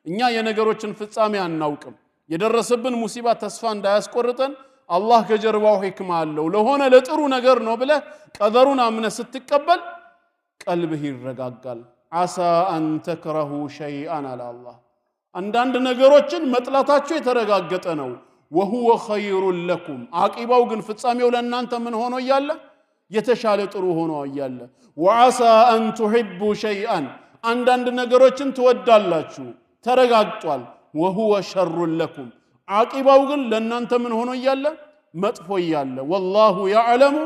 እኛ የነገሮችን ፍጻሜ አናውቅም የደረሰብን ሙሲባ ተስፋ እንዳያስቆርጠን አላህ ከጀርባው ህክማ አለው ለሆነ ለጥሩ ነገር ነው ብለ ቀደሩን አምነ ስትቀበል ቀልብህ ይረጋጋል አሳ አን ተክረሁ ሸይአን አለ አላህ አንዳንድ ነገሮችን መጥላታቸው የተረጋገጠ ነው وهو خير لكم عاقبው ግን ፍጻሜው ለእናንተ ምን ሆኖ ይያለ የተሻለ ጥሩ ሆኖ ይያለ وعسى ان تحبوا شيئا አንዳንድ ነገሮችን ትወዳላችሁ ተረጋግጧል وهو شر لكم عاقبው ግን ለእናንተ ምን ሆኖ ይያለ መጥፎ ይያለ والله يعلم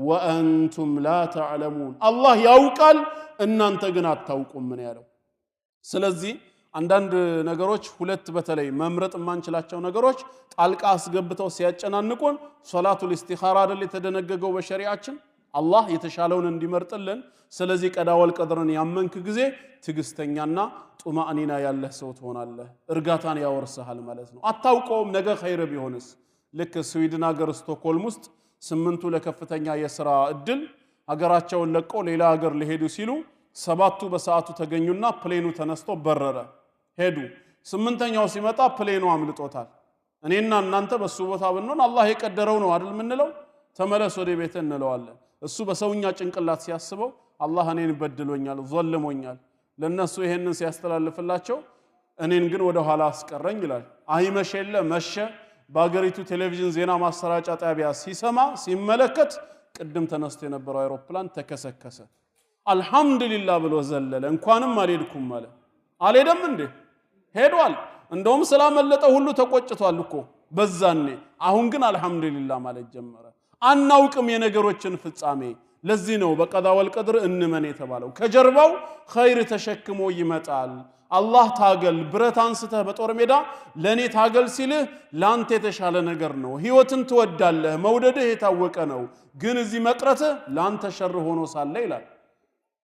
وانتم لا تعلمون الله ያውቃል እናንተ ግን አታውቁም ምን ያለው ስለዚህ አንዳንድ ነገሮች ሁለት በተለይ መምረጥ ማንችላቸው ነገሮች ጣልቃ አስገብተው ሲያጨናንቁን ሶላቱል ኢስቲኻራ አይደል የተደነገገው በሸሪዓችን አላህ የተሻለውን እንዲመርጥልን ስለዚህ ቀዳወል ቀድርን ያመንክ ጊዜ ትግስተኛና ጡማእኒና ያለህ ሰው ትሆናለህ እርጋታን ያወርሰሃል ማለት ነው አታውቀውም ነገ ኸይር ቢሆንስ ልክ ስዊድን ሀገር ስቶክሆልም ውስጥ 8ቱ ለከፍተኛ የሥራ እድል ሀገራቸውን ለቀው ሌላ ሀገር ሊሄዱ ሲሉ 7ቱ በሰዓቱ ተገኙና ፕሌኑ ተነስቶ በረረ ሄዱ 8ኛው ሲመጣ ፕሌኑ አምልጦታል እኔና እናንተ በሱ ቦታ ብንሆን አላህ የቀደረው ነው አይደል ምንለው ተመለስ ወደ ቤት እንለዋለን እሱ በሰውኛ ጭንቅላት ሲያስበው አላህ እኔን በድሎኛል ظلሞኛል ለነሱ ይሄንን ሲያስተላልፍላቸው እኔን ግን ወደ ኋላ አስቀረኝ ይላል አይመሸለ መሸ በአገሪቱ ቴሌቪዥን ዜና ማሰራጫ ጣቢያ ሲሰማ ሲመለከት ቅድም ተነስቶ የነበረው አይሮፕላን ተከሰከሰ አልহামዱሊላህ ብሎ ዘለለ እንኳንም አልሄድኩም ማለት አልሄደም እንዴ ሄዷል እንደውም ስላመለጠ ሁሉ ተቆጭቷል እኮ በዛኔ አሁን ግን አልহামዱሊላህ ማለት ጀመረ አናውቅም የነገሮችን ፍጻሜ ለዚህ ነው በቀዳ ወልቀድር እንመን የተባለው ከጀርባው ኸይር ተሸክሞ ይመጣል አላህ ታገል ብረት አንስተህ በጦር ሜዳ ለኔ ታገል ሲልህ ላንተ የተሻለ ነገር ነው ህይወትን ትወዳለህ መውደድህ የታወቀ ነው ግን እዚህ መቅረትህ ላንተ ሸር ሆኖ ሳለ ይላል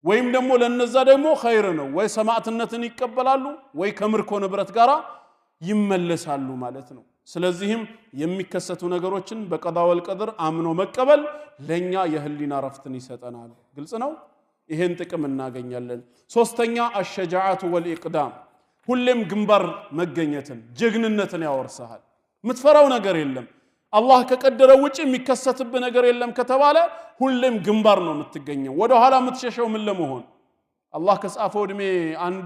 ወይም ደግሞ ለነዛ ደግሞ ኸይር ነው ወይ ሰማዕትነትን ይቀበላሉ ወይ ከምርኮ ንብረት ጋራ ይመለሳሉ ማለት ነው ስለዚህም የሚከሰቱ ነገሮችን በቀዳ ወልቀድር አምኖ መቀበል ለኛ የህሊና ረፍትን ይሰጠናል ግልጽ ነው ይሄን ጥቅም እናገኛለን ሶስተኛ አሽጃዓቱ ወልኢቅዳም ሁሌም ግንባር መገኘትን ጀግንነትን ያወርሳል ምትፈራው ነገር የለም አላህ ከቀደረው ውጪ የሚከሰትብ ነገር የለም ከተባለ ሁሌም ግንባር ነው የምትገኘው ወደ ኋላ የምትሸሸው ምን ለመሆን አላህ ከጻፈው እድሜ አንድ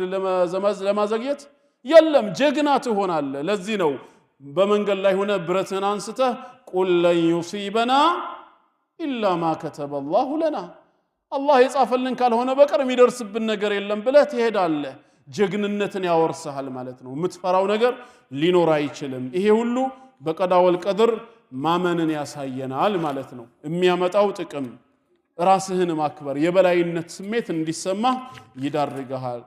ለማዘግየት የለም ጀግና ትሆናለህ ለዚህ ነው በመንገድ ላይ ሆነ ብረትን አንስተህ ቁል ለን ዩሲበና ኢላ ማ ከተበ አላሁ ለና አላህ የጻፈልን ካልሆነ በቀር የሚደርስብን ነገር የለም ብለህ ትሄዳለህ ጀግንነትን ያወርሳል ማለት ነው ምትፈራው ነገር ሊኖር አይችልም ይሄ ሁሉ በቀዳ ወልቀድር ማመንን ያሳየናል ማለት ነው የሚያመጣው ጥቅም ራስህን ማክበር የበላይነት ስሜት እንዲሰማ ይዳርጋል